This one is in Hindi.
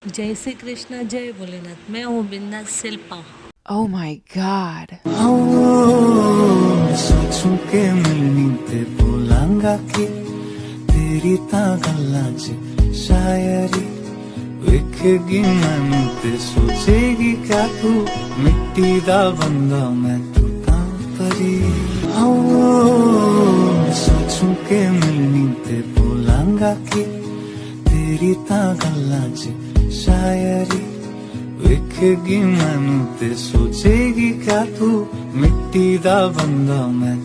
जय श्री कृष्ण, जय भोलेनाथ। मैं हूँ बिंदास शिल्पा। Oh my god. सोचूं के मिलनी ते बोलांगा कि तेरी ता गल्लां च शायरी वेखेगी मैनू ते सोचेगी क्या तू मिट्टी दा बंदा मैं तू तां परी। सोचूं के मिलनी ते बोलांगा कि तेरी ता गल्लां च शायरी वेखेगी मैनू ते सोचेगी क्या तू मिट्टी दा बंदा मैं।